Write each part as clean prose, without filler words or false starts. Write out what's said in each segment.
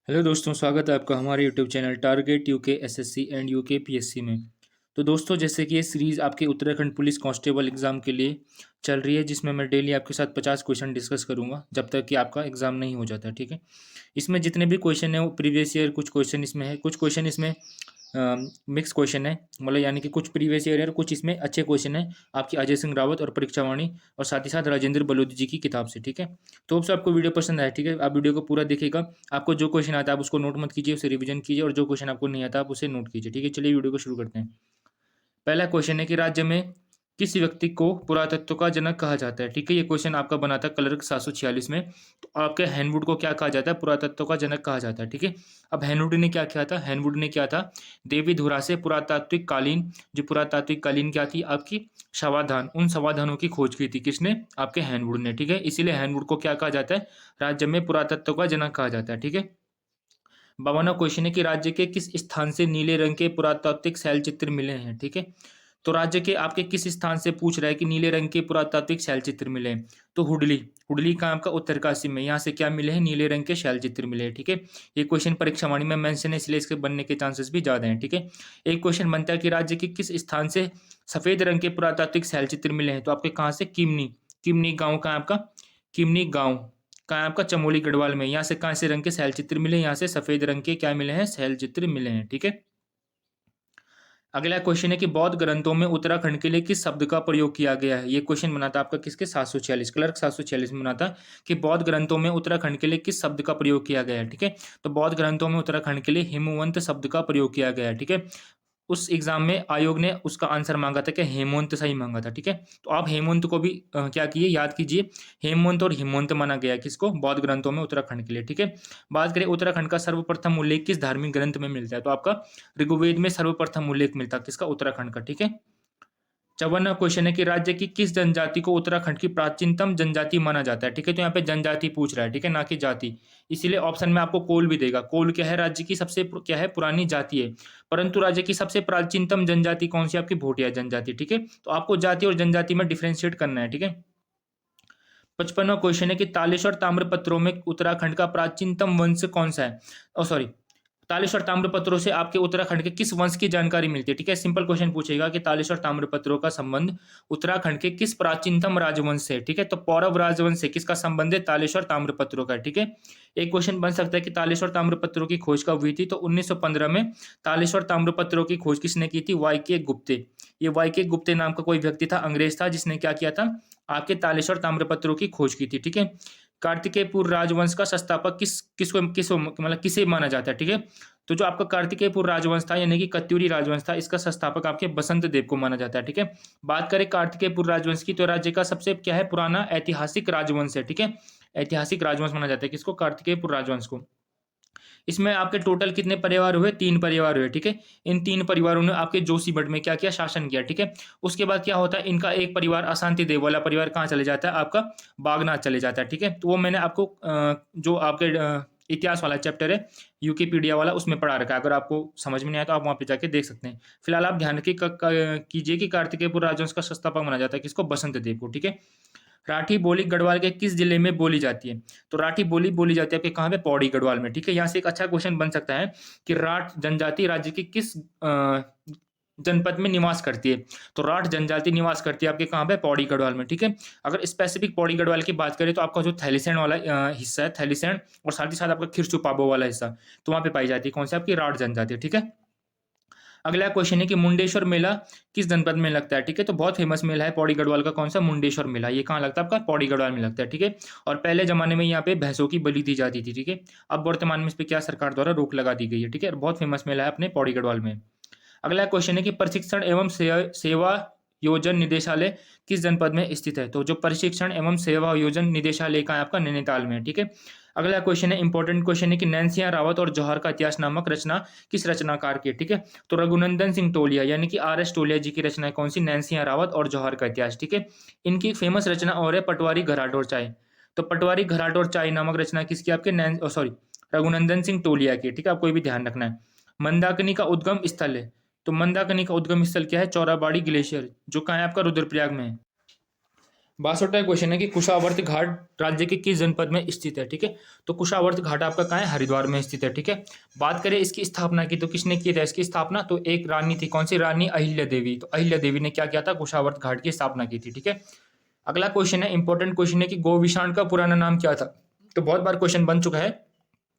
Hello दोस्तों, स्वागत है आपका हमारे YouTube channel target UK SSC and UK PSC में। तो दोस्तों, जैसे कि ये सीरीज़ आपके उत्तराखंड पुलिस कांस्टेबल एग्ज़ाम के लिए चल रही है, जिसमें मैं डेली आपके साथ 50 क्वेश्चन डिस्कस करूंगा जब तक कि आपका एग्ज़ाम नहीं हो जाता, ठीक है। इसमें जितने भी क्वेश्चन है वो प्रीवियस ईयर कुछ क्वेश्चन इसमें है, कुछ क्वेश्चन इसमें मिक्स क्वेश्चन है, मतलब यानी कि कुछ प्रीवियस ईयर है और कुछ इसमें अच्छे क्वेश्चन है आपकी अजय सिंह रावत और परीक्षा वाणी और साथ ही साथ राजेंद्र बलोदी जी की किताब से, ठीक है। तो होप सो आपको वीडियो पसंद आया, ठीक है। आप वीडियो को पूरा देखिएगा। आपको जो क्वेश्चन आता है आप उसको नोट मत कीजिए, उसे रिवीजन कीजिए, और जो क्वेश्चन आपको नहीं आता आप उसे नोट कीजिए, ठीक है। चलिए वीडियो को शुरू करते हैं। पहला क्वेश्चन है कि राज्य में किस व्यक्ति को पुरातत्व का जनक कहा जाता है, ठीक है। ये क्वेश्चन आपका बना था क्लर्क 746 में। तो आपके हेनवुड को क्या कहा जाता है? पुरातत्व का जनक कहा जाता है, ठीक है। अब हेनवुड ने क्या किया था? हेनवुड ने क्या था, देवी धुरा से पुरातात्विक कालीन, जो पुरातात्विक कालीन क्या थी आपकी, शवाधान, उन शवाधानों की खोज की थी। किसने? आपके हेनवुड ने, ठीक है। इसीलिए हेनवुड को क्या कहा जाता है? राज्य में पुरातत्व का जनक कहा जाता है, ठीक है। 52वां क्वेश्चन है कि राज्य के किस स्थान से नीले रंग के पुरातात्विक शैल चित्र मिले हैं, ठीक है। तो राज्य के आपके किस स्थान से पूछ रहा है कि नीले रंग के पुरातात्विक शैल चित्र मिले हैं? तो हुडली, हुडली का आपका उत्तरकाशी में, यहाँ से क्या मिले हैं? नीले रंग के शैल चित्र मिले हैं, ठीक है। ये क्वेश्चन परीक्षा वाणी में मेंशन है, इसलिए इसके बनने के चांसेस भी ज्यादा हैं, ठीक है। एक क्वेश्चन बनता है कि राज्य के किस स्थान से सफेद रंग के पुरातात्विक शैल चित्र मिले हैं? तो आपके कहाँ से? किमनी, किमनी गांव का आपका, किमनी गांव का आपका चमोली गढ़वाल में। यहाँ से कहाँ से रंग के शैल चित्र मिले? यहाँ से सफेद रंग के क्या मिले हैं? शैल चित्र मिले हैं, ठीक है। अगला क्वेश्चन है कि बौद्ध ग्रंथों में उत्तराखंड के लिए किस शब्द का प्रयोग किया गया है? ये क्वेश्चन बना था आपका किसके? 746, क्लर्क 746 में बना था कि बौद्ध ग्रंथों में उत्तराखंड के लिए किस शब्द का प्रयोग किया गया है, ठीक है। तो बौद्ध ग्रंथों में उत्तराखंड के लिए हिमवंत शब्द का प्रयोग किया गया है, ठीक है। उस एग्जाम में आयोग ने उसका आंसर मांगा था कि हेमंत सही मांगा था, ठीक है। तो आप हेमंत को भी क्या किए, याद कीजिए। हेमंत और हिमंत माना गया है किसको? बौद्ध ग्रंथों में उत्तराखंड के लिए, ठीक है। बात करें उत्तराखंड का सर्वप्रथम उल्लेख किस धार्मिक ग्रंथ में मिलता है? तो आपका ऋग्वेद में सर्वप्रथम उल्लेख मिलता है किसका? उत्तराखंड का, ठीक है। 54वां क्वेश्चन है कि राज्य की किस जनजाति को उत्तराखंड की प्राचीनतम जनजाति माना जाता है, ठीक है। तो यहाँ पे जनजाति पूछ रहा है, ठीक है, ना कि जाति। इसीलिए ऑप्शन में आपको कोल भी देगा। कोल क्या है? राज्य की सबसे क्या है? पुरानी जाति है। परंतु राज्य की सबसे प्राचीनतम जनजाति कौन सी? आपकी भोटिया जनजाति, ठीक है। तो आपको जाति और जनजाति में डिफ्रेंशिएट करना है, ठीक है। 55वां क्वेश्चन है कि तालेश्वर ताम्रपत्रों में उत्तराखंड का प्राचीनतम वंश कौन सा है? ओ सॉरी, तालेश्वर ताम्रपत्रों से आपके उत्तराखंड के किस वंश की जानकारी मिलती है, ठीक है। सिंपल क्वेश्चन पूछेगा कि तालेश्वर ताम्रपत्रों का संबंध उत्तराखंड के किस प्राचीनतम राजवंश से, ठीक है। तो पौरव राजवंश से किसका संबंध है? तालेश्वर ताम्रपत्रों का, ठीक है। एक क्वेश्चन बन सकता है कि तालेश्वर ताम्रपत्रों की खोज कब हुई थी? तो 1915 में तालेश्वर ताम्रपत्रों की खोज किसने की थी? वाई के गुप्ते। ये वाई के गुप्ते नाम का कोई व्यक्ति था, अंग्रेज था, जिसने क्या किया था? आपके तालेश्वर ताम्रपत्रों की खोज की थी, ठीक है। कार्तिकेयपुर राजवंश का संस्थापक किसको मतलब किसे माना जाता है, ठीक है। तो जो आपका कार्तिकेयपुर राजवंश था, यानी कि कत्यूरी राजवंश था, इसका संस्थापक आपके बसंत देव को माना जाता है, ठीक है। बात करें कार्तिकेयपुर राजवंश की, तो राज्य का सबसे क्या है? पुराना ऐतिहासिक राजवंश है, ठीक है। ऐतिहासिक राजवंश माना जाता है किसको? कार्तिकेयपुर राजवंश को। इसमें आपके टोटल कितने परिवार हुए? 3 परिवार हुए, ठीक है। इन 3 परिवारों ने आपके जोशीमठ में क्या किया? शासन किया, ठीक है। उसके बाद क्या होता है? इनका एक परिवार अशांति देव वाला परिवार कहाँ चले जाता है? आपका बागनाथ चले जाता है, ठीक है। तो वो मैंने आपको जो आपके इतिहास वाला चैप्टर है यूकेपीडिया वाला, उसमें पढ़ा रखा है। अगर आपको समझ में नहीं आया तो आप वहाँ पे जाके देख सकते हैं। फिलहाल आप ध्यान रखिए कीजिए कि कार्तिकेयपुर राजवंश का संस्थापक माना जाता है किसको? बसंत देव को, ठीक है। राठी बोली गढ़वाल के किस जिले में बोली जाती है? तो राठी बोली बोली जाती है आपके कहाँ पे? पौड़ी गढ़वाल में, ठीक है। यहाँ से एक अच्छा क्वेश्चन बन सकता है कि राठ जनजाति राज्य की किस जनपद में निवास करती है? तो राठ जनजाति निवास करती है आपके कहाँ पे? पौड़ी गढ़वाल में, ठीक है। अगर स्पेसिफिक पौड़ी गढ़वाल की बात करें तो आपका जो थैलीसैंण वाला हिस्सा है, थैलीसैंण, और साथ ही साथ आपका खिरसू पाबो वाला हिस्सा, तो वहाँ पे पाई जाती है कौन सी? आपकी राठ जनजाति, ठीक है। अगला क्वेश्चन है कि मुंडेश्वर मेला किस जनपद में लगता है, ठीक है। तो बहुत फेमस मेला है पौड़ी गढ़वाल का, कौन सा? मुंडेश्वर मेला। ये कहाँ लगता है? आपका पौड़ी गढ़वाल में लगता है, ठीक है। और पहले जमाने में यहाँ पे भैंसों की बलि दी जाती थी, ठीक है। अब वर्तमान में इस पे क्या सरकार द्वारा रोक लगा दी गई है, ठीक है। बहुत फेमस मेला है अपने पौड़ी गढ़वाल में। अगला क्वेश्चन है कि प्रशिक्षण एवं सेवा योजन निदेशालय किस जनपद में स्थित है? तो जो प्रशिक्षण एवं सेवा योजन निदेशालय का है आपका नैनीताल में, ठीक है। अगला क्वेश्चन है, इंपॉर्टेंट क्वेश्चन है कि नैनसिया रावत और जौहर का इतिहास नामक रचना किस रचनाकार की है, ठीक है। तो रघुनंदन सिंह टोलिया यानी कि आर एस टोलिया जी की रचना है कौन सी? नैनसिया रावत और जौहर का इतिहास, ठीक है। इनकी फेमस रचना और है पटवारी घराटोर चाय। तो पटवारी घराटोर चाय नामक रचना किसकी? आपके सॉरी, रघुनंदन सिंह टोलिया की, ठीक है। आपको ये भी ध्यान रखना है। मंदाकिनी का उद्गम स्थल है, तो मंदाकिनी का उद्गम स्थल क्या है? चौराबाड़ी ग्लेशियर, जो कहाँ है? आपका रुद्रप्रयाग में है। 62वां क्वेश्चन है कि कुशावर्त घाट राज्य के किस जनपद में स्थित है। ठीक है, तो कुशावर्त घाट आपका कहाँ है, हरिद्वार में स्थित है। ठीक है, बात करें इसकी स्थापना की, तो किसने की था इसकी स्थापना, तो एक रानी थी, कौन सी रानी, अहिल्या देवी। तो अहिल्या देवी ने क्या किया था, कुशावर्त घाट की स्थापना की थी। ठीक है, अगला क्वेश्चन है, इंपॉर्टेंट क्वेश्चन है कि गोविषाण का पुराना नाम क्या था। तो बहुत बार क्वेश्चन बन चुका है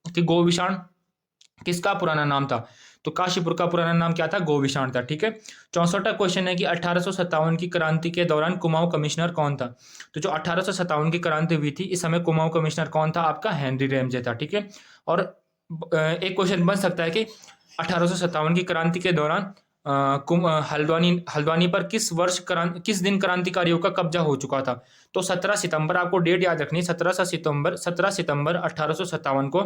कि गोविषाण किसका पुराना नाम था, तो काशीपुर का पुराना नाम क्या था, गोविषाण था। ठीक है, 64वां क्वेश्चन है कि 1857 की क्रांति के दौरान कुमाऊं कमिश्नर कौन था। तो जो 1857 की क्रांति हुई थी, इस समय कुमाऊं कमिश्नर कौन था, आपका हेनरी रैमजे था। ठीक है, और एक क्वेश्चन बन सकता है कि 1857 की क्रांति के दौरान हल्द्वानी हल्द्वानी पर किस दिन क्रांतिकारियों का कब्जा हो चुका था। तो 17 सितंबर, आपको डेट याद रखनी है, 17 सितंबर 1857 को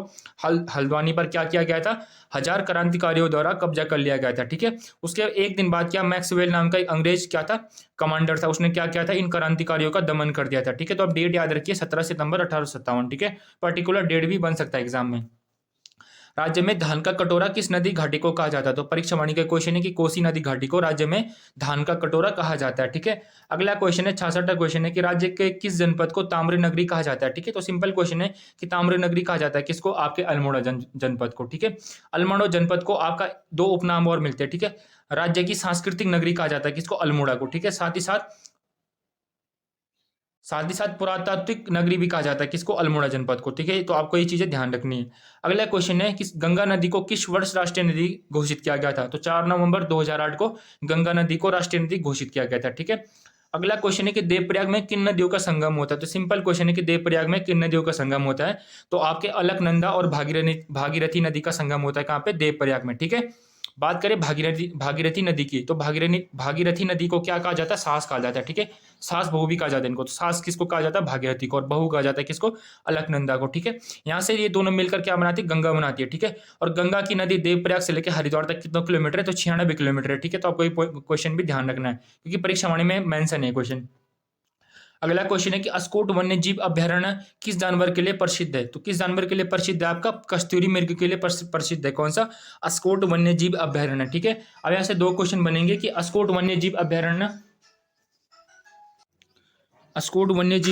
हल्द्वानी पर क्या किया गया था, 1000 क्रांतिकारियों द्वारा कब्जा कर लिया गया था। ठीक है, उसके एक दिन बाद क्या, मैक्सवेल नाम का एक अंग्रेज क्या था, कमांडर था, उसने क्या किया था, इन क्रांतिकारियों का दमन कर दिया था। ठीक है, तो आप डेट याद रखिए, 17 सितंबर 1857। ठीक है, पर्टिकुलर डेट भी बन सकता है एग्जाम में। राज्य में धान का कटोरा किस नदी घाटी को कहा जाता है। तो परीक्षा वाणी का क्वेश्चन है कि कोसी नदी घाटी को राज्य में धान का कटोरा कहा जाता है। ठीक है, अगला क्वेश्चन है, 66वां क्वेश्चन है कि राज्य के किस जनपद को ताम्र नगरी कहा जाता है। ठीक है, तो सिंपल क्वेश्चन है कि ताम्र नगरी कहा जाता है किसको, आपके अल्मोड़ा जनपद को। ठीक है, अल्मोड़ा जनपद को आपका दो उपनाम और मिलते हैं। ठीक है, राज्य की सांस्कृतिक नगरी कहा जाता है किसको, अल्मोड़ा को। ठीक है, साथ ही साथ पुरातात्विक नगरी भी कहा जाता है किसको, अल्मोड़ा जनपद को। ठीक है, तो आपको ये चीजें ध्यान रखनी है। अगला क्वेश्चन है कि गंगा नदी को किस वर्ष राष्ट्रीय नदी घोषित किया गया था। तो 4 नवंबर 2008 को गंगा नदी को राष्ट्रीय नदी घोषित किया गया था। ठीक है, अगला क्वेश्चन है कि देवप्रयाग में किन नदियों का संगम होता है। तो सिंपल क्वेश्चन है कि देवप्रयाग में किन नदियों का संगम होता है, तो आपके अलकनंदा और भागीरथी नदी का संगम होता है कहाँ पे, देवप्रयाग में। ठीक है, बात करें भागीरथी नदी की, तो भागीरथी नदी को क्या कहा जाता है, सास कहा जाता है। ठीक है, सास बहू भी कहा जाता है इनको। तो सास किसको कहा जाता है, भागीरथी को, और बहू कहा जाता है किसको, अलकनंदा को। ठीक है, यहाँ से ये दोनों मिलकर क्या बनाती है, गंगा बनाती है। ठीक है, और गंगा की नदी देवप्रयाग से लेकर हरिद्वार तक कितना किलोमीटर है, तो 96 किलोमीटर है। ठीक है, तो आपको ये क्वेश्चन भी ध्यान रखना है, क्योंकि परीक्षा वाणी में मेंशन है क्वेश्चन। अगला क्वेश्चन है कि अस्कोट वन्य जीव अभ्यारण्य किस जानवर के लिए प्रसिद्ध है। तो किस जानवर के लिए प्रसिद्ध है, आपका कस्तूरी मृग के लिए प्रसिद्ध है। कौन सा, अस्कोट वन्य जीव अभ्यारण्य। ठीक है, अब यहाँ से दो क्वेश्चन बनेंगे कि अस्कोट वन्य जीव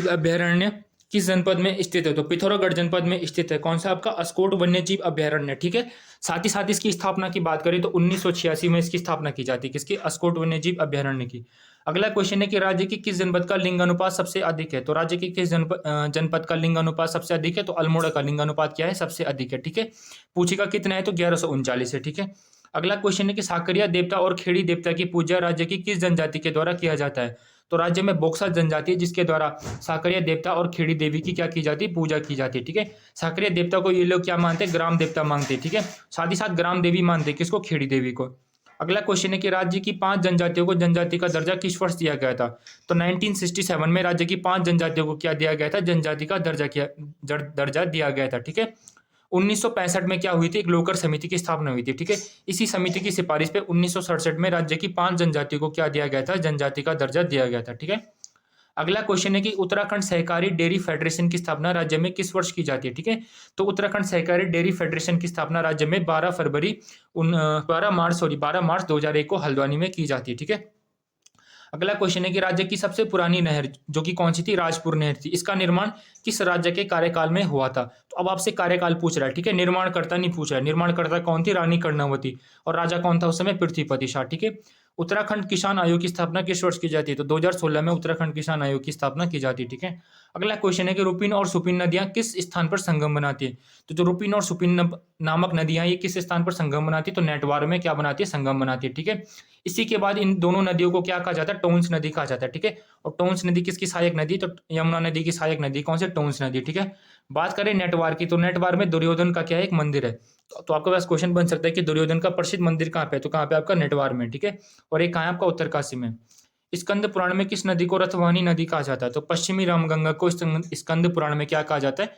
अभ्यारण्य किस जनपद में स्थित है। तो पिथौरागढ़ जनपद में स्थित है। कौन सा, आपका अस्कोट वन्य जीव अभ्यारण्य। ठीक है, साथ ही साथ इसकी स्थापना की बात करें तो 1986 में इसकी स्थापना की जाती है, किसकी, अस्कोट वन्य जीव अभ्यारण्य की। अगला क्वेश्चन है कि राज्य की किस जनपद का लिंगानुपात सबसे अधिक है। तो राज्य की किस जनपद का लिंगानुपात सबसे अधिक है, तो अल्मोड़ा का लिंगानुपात क्या है, सबसे अधिक है। ठीक है, पूछेगा कितना है, तो 1139 है। ठीक है, अगला क्वेश्चन है कि साकरिया देवता और खेड़ी देवता की पूजा राज्य की किस जनजाति के द्वारा किया जाता है। तो राज्य में बोक्सा जनजाति है जिसके द्वारा साकरिया देवता और खेड़ी देवी की क्या की जाती है, पूजा की जाती है। ठीक है, साकरिया देवता को ये लोग क्या मानते हैं, ग्राम देवता मानते हैं। ठीक है, साथ ही साथ ग्राम देवी मानते हैं किसको, खेड़ी देवी को। अगला क्वेश्चन है कि राज्य की 5 जनजातियों को जनजाति का दर्जा किस वर्ष दिया गया था। तो 1967 में राज्य की 5 जनजातियों को क्या दिया गया था, जनजाति का दर्जा दिया गया था। ठीक है, 1965 में क्या हुई थी, एक लोकर समिति की स्थापना हुई थी। ठीक है, इसी समिति की सिफारिश पे 1967 में राज्य की 5 जनजातियों को क्या दिया गया था, जनजाति का दर्जा दिया गया था। ठीक है, अगला क्वेश्चन है कि उत्तराखंड सहकारी डेयरी फेडरेशन की स्थापना राज्य में किस वर्ष की जाती है। ठीक है, तो उत्तराखंड सहकारी डेयरी फेडरेशन की स्थापना राज्य में 12 मार्च 2001 को हल्द्वानी में की जाती है। ठीक है, अगला क्वेश्चन है कि राज्य की सबसे पुरानी नहर जो कि कौन सी थी, राजपुर नहर थी, इसका निर्माण किस राज्य के कार्यकाल में हुआ था। तो अब आपसे कार्यकाल पूछ रहा है। ठीक है, निर्माणकर्ता नहीं पूछ रहा है। निर्माणकर्ता कौन थी, रानी कर्णावती, और राजा कौन था उस समय, पृथ्वीपति शाह। ठीक है, उत्तराखंड किसान आयोग की स्थापना किस वर्ष की जाती है। तो 2016 में उत्तराखंड किसान आयोग की स्थापना की जाती है। ठीक है, अगला क्वेश्चन है कि रुपिन और सुपिन नदियां किस स्थान पर संगम बनाती है। तो जो रुपिन और सुपिन नामक नदियां ये किस स्थान पर संगम बनाती है, तो नेटवार में क्या बनाती है, संगम बनाती है। ठीक है, इसी के बाद इन दोनों नदियों को क्या कहा जाता है, टोंस नदी कहा जाता है। ठीक है, और टोंस नदी किसकी सहायक नदी, तो यमुना नदी की सहायक नदी कौन सी, टोंस नदी। ठीक है, बात करें नेटवार की, तो नेटवार में दुर्योधन का क्या है, एक मंदिर है। तो आपके पास क्वेश्चन बन सकता है कि दुर्योधन का प्रसिद्ध मंदिर कहाँ पे है, तो कहाँ पे, आपका नेटवार में। ठीक है, और एक कहाँ है, आपका उत्तरकाशी में। स्कंद पुराण में किस नदी को रथवाहिनी नदी कहा जाता है। तो पश्चिमी रामगंगा को स्कंद पुराण में क्या कहा जाता है,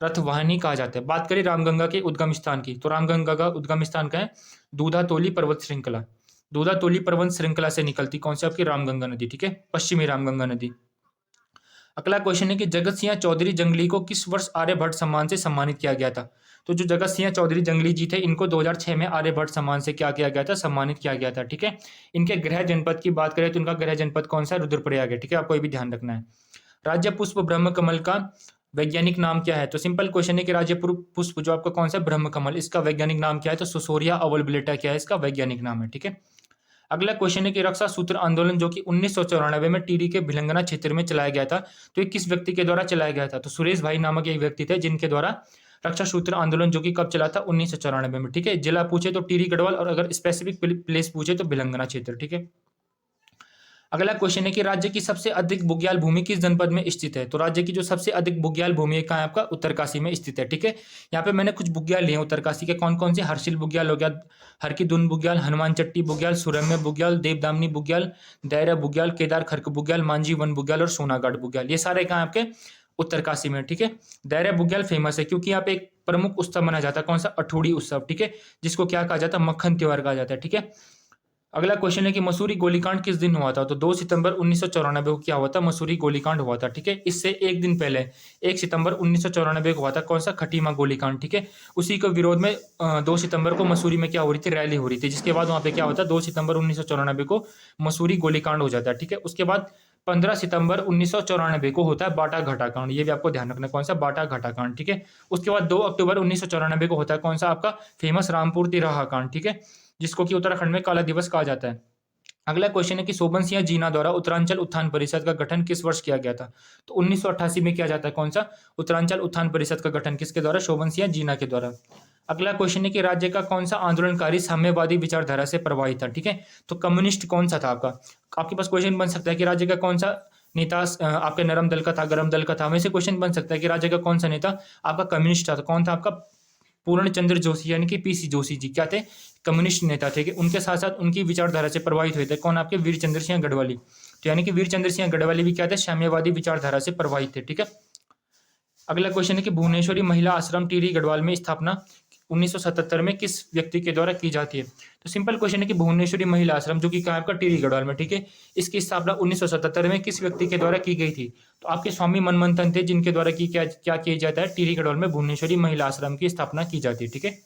रथवाहिनी कहा जाता है। बात करें रामगंगा के उद्गम स्थान की, तो रामगंगा का उद्गम स्थान क्या है, दूधातोली पर्वत श्रृंखला। दूधातोली पर्वत श्रृंखला से निकलती कौन सी, आपकी रामगंगा नदी। ठीक है, पश्चिमी रामगंगा नदी। अगला क्वेश्चन है कि जगत सिंह चौधरी जंगली को किस वर्ष आर्यभट्ट सम्मान से सम्मानित किया गया था। तो जो जगत सिंह चौधरी जंगली जी थे, इनको 2006 में आर्यभट्ट सम्मान से क्या किया गया था, सम्मानित किया गया था। ठीक है। इनके गृह जनपद की बात करें तो इनका गृह जनपद कौन सा है, रुद्रप्रयाग है। ठीक है, आपको ये भी ध्यान रखना है। राज्य पुष्प ब्रह्म कमल का वैज्ञानिक नाम क्या है? तो सिंपल क्वेश्चन है कि राज्य पुष्प जो आपका कौन सा ब्रह्म कमल, इसका वैज्ञानिक नाम क्या है? तो सुसोरिया अवल्बिलेटा क्या है इसका वैज्ञानिक नाम है। ठीक है। अगला क्वेश्चन है कि रक्षा सूत्र आंदोलन जो कि 1994 में टिहरी के भिलंगना क्षेत्र में चलाया गया था, तो ये किस व्यक्ति के द्वारा चलाया गया था? तो सुरेश भाई नामक एक व्यक्ति थे जिनके द्वारा रक्षा सूत्र आंदोलन जो कि कब चला था, 1994 में। ठीक है। जिला पूछे तो टिहरी गढ़वाल, और अगर स्पेसिफिक प्लेस पूछे तो भिलंगना क्षेत्र। ठीक है। अगला क्वेश्चन है कि राज्य की सबसे अधिक बुग्याल भूमि किस जनपद में स्थित है? तो राज्य की जो सबसे अधिक बुग्याल भूमि है कहाँ है आपका, उत्तरकाशी में स्थित है। ठीक है। यहाँ पे मैंने कुछ बुग्याल लिए उत्तरकाशी के, कौन कौन से, हर्षिल बुग्याल हो गया, हरकीदुन बुग्याल, हनुमान चट्टी बुग्याल, सुरम्य बुग्याल, देवदामनी बुग्याल, दायरा बुग्याल, केदार खर्क बुग्याल, मांझी वन बुग्याल और सोनागढ़ बुग्याल। ये सारे कहाँ आपके उत्तरकाशी में। ठीक है। दायरा बुग्याल फेमस है क्योंकि यहाँ पे एक प्रमुख उत्सव मनाया जाता है, कौन सा, अठोड़ी उत्सव। ठीक है। जिसको क्या कहा जाता है, मक्खन त्योहार कहा जाता है। ठीक है। अगला क्वेश्चन है कि मसूरी गोलीकांड किस दिन हुआ था? तो 2 सितंबर 1994 को क्या हुआ था, मसूरी गोलीकांड हुआ था। ठीक है। इससे एक दिन पहले 1 सितंबर 1994 को हुआ था कौन सा, खटीमा गोलीकांड। ठीक है। उसी के विरोध में 2 सितंबर को मसूरी में क्या हो रही थी, रैली हो रही थी, जिसके बाद वहां पे क्या होता है, 2 सितंबर 1994 को मसूरी गोलीकांड हो जाता है। ठीक है। उसके बाद 15 सितंबर 1994 को होता है बाटा घाटा कांड। ये भी आपको ध्यान रखना, कौन सा, बाटा घाटा कांड। ठीक है। उसके बाद 2 अक्टूबर 1994 को होता है कौन सा आपका फेमस रामपुर तिराहा कांड। ठीक है। जिसको कि उत्तराखंड में काला दिवस कहा जाता है। अगला क्वेश्चन है कि सोबन सिंह जीना द्वारा उत्तरांचल उत्थान परिषद का गठन किस वर्ष किया गया था? तो 1988 में किया जाता है, कौन सा, उत्तरांचल उत्थान परिषद का गठन किसके द्वारा, शोभन सिंह जीना के द्वारा। अगला क्वेश्चन है कि राज्य का कौन सा आंदोलनकारी साम्यवादी विचारधारा से प्रभावित था? ठीक है। तो कम्युनिस्ट कौन सा था आपका, आपके पास क्वेश्चन बन सकता है कि राज्य का कौन सा नेता आपके नरम दल का था, गरम दल का था। हमें से क्वेश्चन बन सकता है कि राज्य का कौन सा नेता आपका कम्युनिस्ट था, तो कौन था आपका, पूर्ण चंद्र जोशी यानी कि पीसी जोशी जी क्या थे, कम्युनिस्ट नेता थे। कि उनके साथ साथ उनकी विचारधारा से प्रभावित हुए थे कौन, आपके वीर चंद्र सिंह गढ़वाली। तो यानी कि वीर चंद्र सिंह गढ़वाली भी क्या थे, साम्यवादी विचारधारा से प्रभावित थे। ठीक है। अगला क्वेश्चन है कि भुवनेश्वरी महिला आश्रम टिहरी गढ़वाल में स्थापना 1977 में किस व्यक्ति के द्वारा की जाती है? तो सिंपल क्वेश्चन है कि भुवनेश्वरी महिला आश्रम जो कि कहाँ है आपका, टिहरी गढ़वाल में। ठीक है। इसकी स्थापना 1977 में किस व्यक्ति के द्वारा की गई थी? तो आपके स्वामी मनमंथन थे जिनके द्वारा की क्या किया जाता है, टिहरी गढ़वाल में भुवनेश्वरी महिला आश्रम की स्थापना की जाती है। ठीक है।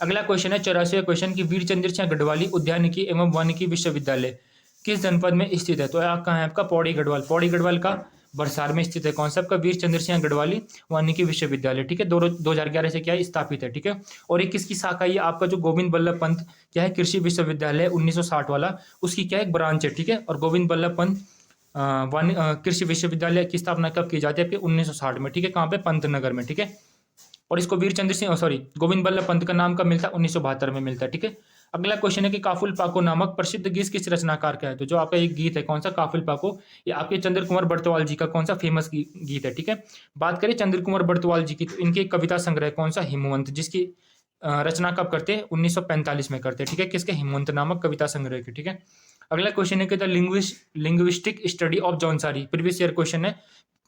अगला क्वेश्चन है 84वां क्वेश्चन की वीर चंद्र सिंह गढ़वाली उद्यानिकी एवं वानिकी विश्वविद्यालय किस जनपद में स्थित है? तो कहाँ है आपका, पौड़ी गढ़वाल। पौड़ी गढ़वाल का बरसार में स्थित है, कौन सा आपका, वीर चंद्र सिंह गढ़वाली वानिकी विश्वविद्यालय। ठीक है। 2011 से क्या है, स्थापित है। ठीक है। और एक किसकी शाखा है आपका, जो गोविंद बल्लभ पंत क्या है, कृषि विश्वविद्यालय 1960 वाला, उसकी क्या है, एक ब्रांच है। ठीक है। और गोविंद बल्लभ पंत कृषि विश्वविद्यालय की स्थापना कब की जाती है, आपके 1960 में। ठीक है। कहाँ पे, पंतनगर में। ठीक है। और इसको वीर चंद्र सिंह सॉरी गोविंद बल्लभ पंत का नाम कब मिलता है, 1972 में मिलता है। ठीक है। अगला क्वेश्चन है कि काफुल पाको नामक प्रसिद्ध गीत किस रचनाकार का है? तो जो आपका एक गीत है कौन सा, काफुल पाको, ये आपके चंद्र कुमार बर्तवाल जी का कौन सा फेमस गीत है। ठीक है। बात करें चंद्र कुमार बर्तवाल जी की, तो इनके कविता संग्रह कौन सा, हिमवंत, जिसकी रचना कब करते हैं, 1945 में करते हैं। ठीक है। किसके, हिमवंत नामक कविता संग्रह के। ठीक है। अगला क्वेश्चन है कि the linguistic study of Jaunsari, previous year question है,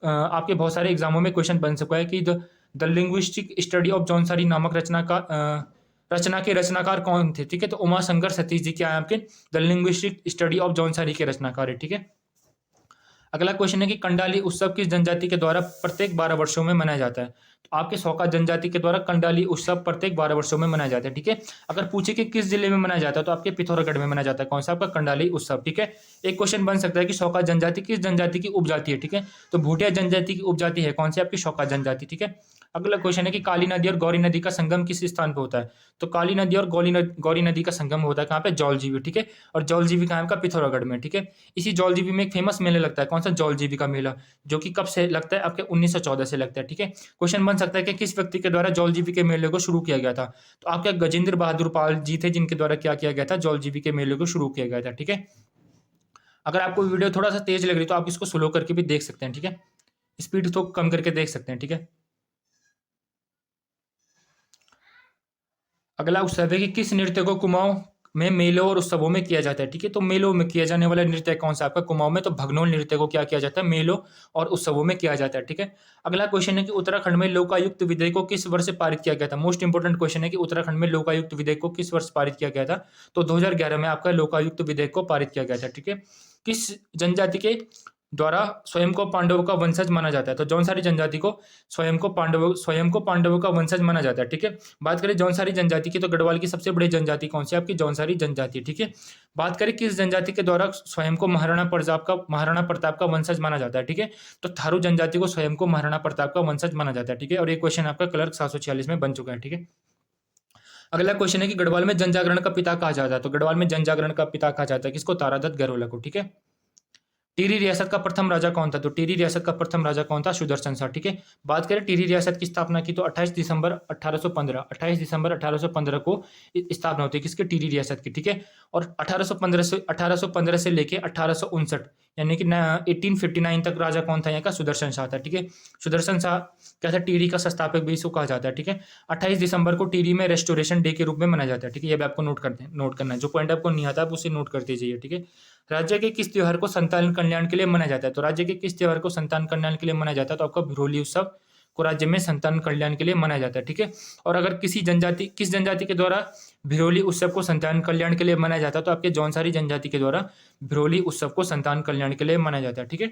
आपके बहुत सारे एग्जामों में क्वेश्चन बन सका है कि द लिंग्विस्टिक स्टडी ऑफ जॉनसारी नामक रचना के रचनाकार कौन थे? ठीक है। तो उमा शंकर सतीश जी क्या है आपके, द लिंग्विस्टिक स्टडी ऑफ जॉनसारी के रचनाकार है। ठीक है। अगला क्वेश्चन है कि कंडाली उत्सव किस जनजाति के द्वारा प्रत्येक 12 वर्षों में मनाया जाता है? तो आपके सौका जनजाति के द्वारा कंडाली उत्सव प्रत्येक 12 वर्षों में मनाया जाता है। ठीक है। अगर पूछे कि किस जिले में मनाया जाता है, तो आपके पिथौरागढ़ में मनाया जाता है, कौन सा आपका, कंडाली उत्सव। ठीक है। एक क्वेश्चन बन सकता है कि सौका जनजाति किस जनजाति की उपजाति है? ठीक है। तो भूटिया जनजाति की उपजाति है, कौन सी आपकी, सौका जनजाति। ठीक है। अगला क्वेश्चन है कि काली नदी और गौरी नदी का संगम किस स्थान पर होता है? तो काली नदी और गौरी नदी का संगम होता है कहाँ पे, जौलजीबी। ठीक है। और जौलजीबी कहाँ है आपका, पिथौरागढ़ में। ठीक है। इसी जौलजीबी में एक फेमस मेला लगता है, कौन सा, जौलजीबी का मेला, जो कि कब से लगता है, आपके 1914 से लगता है। ठीक है। क्वेश्चन बन सकता है कि किस व्यक्ति के द्वारा जौलजीबी के मेले को शुरू किया गया था? तो आपके गजेंद्र बहादुर पाल जी थे जिनके द्वारा क्या किया गया था, जौलजीबी के मेले को शुरू किया गया था। ठीक है। अगर आपको वीडियो थोड़ा सा तेज लग रही है तो आप इसको स्लो करके भी देख सकते हैं। ठीक है। स्पीड तो कम करके देख सकते हैं। ठीक है। अगला उत्सव है कि किस नृत्य को कुमाऊं में मेलों और उत्सवों में किया जाता है? ठीक है। तो मेलों में किया जाने वाला नृत्य कौन सा आपका, कुमाऊं में, तो भगनोल नृत्य को क्या किया जाता है, मेलों और उत्सवों में किया जाता है। ठीक है। अगला क्वेश्चन है कि उत्तराखंड में लोकायुक्त विधेयक को किस वर्ष से पारित किया गया था? मोस्ट इंपोर्टेंट क्वेश्चन है कि उत्तराखंड में लोकायुक्त विधेयक को किस वर्ष पारित किया गया था? तो 2011 में आपका लोकायुक्त विधेयक को पारित किया गया था। ठीक है। किस जनजाति के द्वारा स्वयं को पांडवों का वंशज माना जाता है। तो जौनसारी जनजाति को स्वयं को पांडवों का वंशज माना जाता है। ठीक है, बात करें जौनसारी जनजाति की, तो गढ़वाल की सबसे बड़ी जनजाति कौन सी है? आपकी जौनसारी जनजाति। ठीक है, बात करें किस जनजाति के द्वारा स्वयं को महाराणा प्रताप का वंशज माना जाता है। ठीक है, तो थारू जनजाति को स्वयं को महाराणा प्रताप का वंशज माना जाता है। ठीक है, और ये क्वेश्चन आपका क्लर्क 746 में बन चुका है। ठीक है, अगला क्वेश्चन है कि गढ़वाल में जनजागरण का पिता कहा जाता है। तो गढ़वाल में जनजागरण का पिता कहा जाता है किसको? तारादत्त गहरोला को। ठीक है, टिहरी रियासत का प्रथम राजा कौन था? तो टिहरी रियासत का प्रथम राजा कौन था? सुदर्शन शाह। ठीक है, बात करें टिहरी रियासत की स्थापना की, तो 28 दिसंबर 1815 को स्थापना होती है किसकी? टिहरी रियासत की। ठीक है, और 1815 से लेके 1859 यानी कि 1859 तक राजा कौन था यहाँ का? सुदर्शन शाह था। ठीक है, सुदर्शन शाह क्या था? टिहरी का संस्थापक भी इसको कहा जाता है। ठीक है, 28 दिसंबर को टिहरी में रेस्टोरेशन डे के रूप में मनाया जाता है। ठीक है, ये भी आपको नोट करना है। जो पॉइंट आपको नहीं आता आप उसे नोट करते जाइए। ठीक है, राज्य के किस त्योहार को संतान कल्याण के लिए मनाया जाता है? तो राज्य के किस त्योहार को संतान कल्याण के लिए मनाया जाता है? तो आपका भिरोली उत्सव को राज्य में संतान कल्याण के लिए मनाया जाता है। ठीक है, और अगर किस जनजाति के द्वारा भिरोली उत्सव को संतान कल्याण के लिए मनाया जाता है? तो आपके जौनसारी जनजाति के द्वारा भिरोली उत्सव को संतान कल्याण के लिए मनाया जाता है। ठीक है,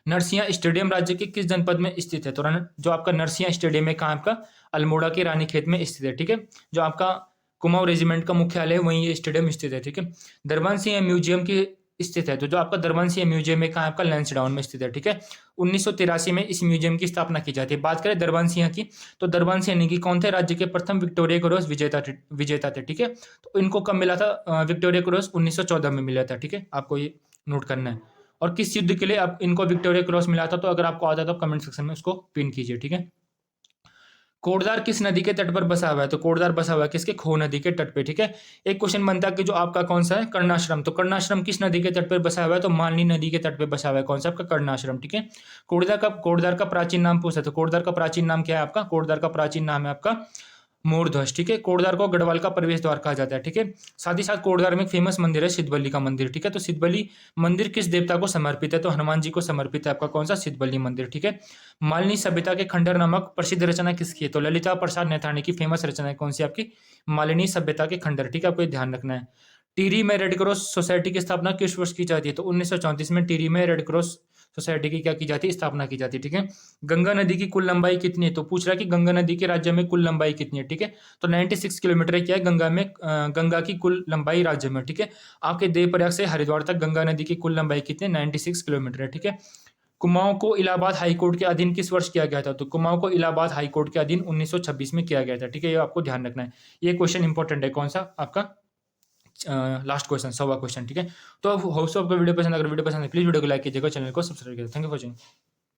नरसिंह स्टेडियम राज्य के किस जनपद में स्थित है? तो जो आपका नरसिंह स्टेडियम है कहाँ? आपका अल्मोड़ा के रानीखेत में स्थित है। ठीक है, जो आपका कुमाऊं रेजिमेंट का मुख्यालय है वहीं ये स्टेडियम स्थित है। ठीक है, दरबान सिंह म्यूजियम की स्थित है। तो जो आपका दरबान सिंह म्यूजियम है कहाँ? आपका लैंसडाउन में स्थित है। ठीक है, 1983 में इस म्यूजियम की स्थापना की जाती है। बात करें दरबान सिंह की, तो दरबान सिंह की कौन थे? राज्य के प्रथम विक्टोरिया क्रॉस विजेता थे। ठीक है, तो इनको कब मिला था विक्टोरिया क्रॉस? 1914 में मिला था। ठीक है, आपको ये नोट करना है। और किस युद्ध के लिए आप इनको विक्टोरिया क्रॉस मिला था? तो अगर आपको आता है तो कमेंट सेक्शन में उसको पिन कीजिए। ठीक है, कोटद्वार किस नदी के तट पर बसा हुआ है? तो कोटद्वार बसा हुआ है किसके? खो नदी के तट पे। ठीक है, एक क्वेश्चन बनता है कि जो आपका कौन सा है? कर्णाश्रम। तो कर्णाश्रम किस नदी के तट पर बसा हुआ है? तो मालनी नदी के तट पे बसा हुआ है। कौन सा? आपका कर्णाश्रम। ठीक है, कोटद्वार का प्राचीन नाम पूछा, तो कोटद्वार का प्राचीन नाम क्या है आपका? कोटद्वार का प्राचीन नाम है आपका मोरध्वज। ठीक है, कोटद्वार को गढ़वाल का प्रवेश द्वार कहा जाता है। ठीक है, साथ ही साथ कोटद्वार में एक फेमस मंदिर है सिद्धबली का मंदिर। ठीक है, तो सिद्धबली मंदिर किस देवता को समर्पित है? तो हनुमान जी को समर्पित है आपका कौन सा? सिद्धबली मंदिर। ठीक है, मालिनी सभ्यता के खंडहर नामक प्रसिद्ध रचना किसकी है? तो ललिता प्रसाद नैथानी की फेमस रचना है कौन सी? आपकी मालिनी सभ्यता के खंडहर। ठीक है, आपको ध्यान रखना है। टिहरी में रेड क्रॉस सोसाइटी की स्थापना किस वर्ष की जाती है? तो 1934 में टिहरी में रेड क्रॉस सोसाइटी की क्या की जाती है? स्थापना की जाती है। ठीक है, गंगा नदी की कुल लंबाई कितनी है? तो पूछ रहा है कि गंगा नदी के राज्य में कुल लंबाई कितनी है। ठीक है, तो 96 किलोमीटर क्या है गंगा की कुल लंबाई राज्य में। ठीक है, आपके देवप्रयाग से हरिद्वार तक गंगा नदी की कुल लंबाई कितनी है? 96 किलोमीटर है। ठीक है, कुमाऊं को इलाहाबाद हाईकोर्ट के अधीन किस वर्ष किया गया था? तो कुमाऊं को इलाहाबाद हाईकोर्ट के अधीन 1926 में किया गया था। ठीक है, ये आपको ध्यान रखना है। ये क्वेश्चन इंपॉर्टेंट है। कौन सा? आपका लास्ट क्वेश्चन, 100वां क्वेश्चन। ठीक है, तो होप सो आपको वीडियो पसंद, अगर वीडियो पसंद है प्लीज वीडियो को लाइक कीजिएगा, चैनल को सब्सक्राइब कीजिएगा। Thank you for watching.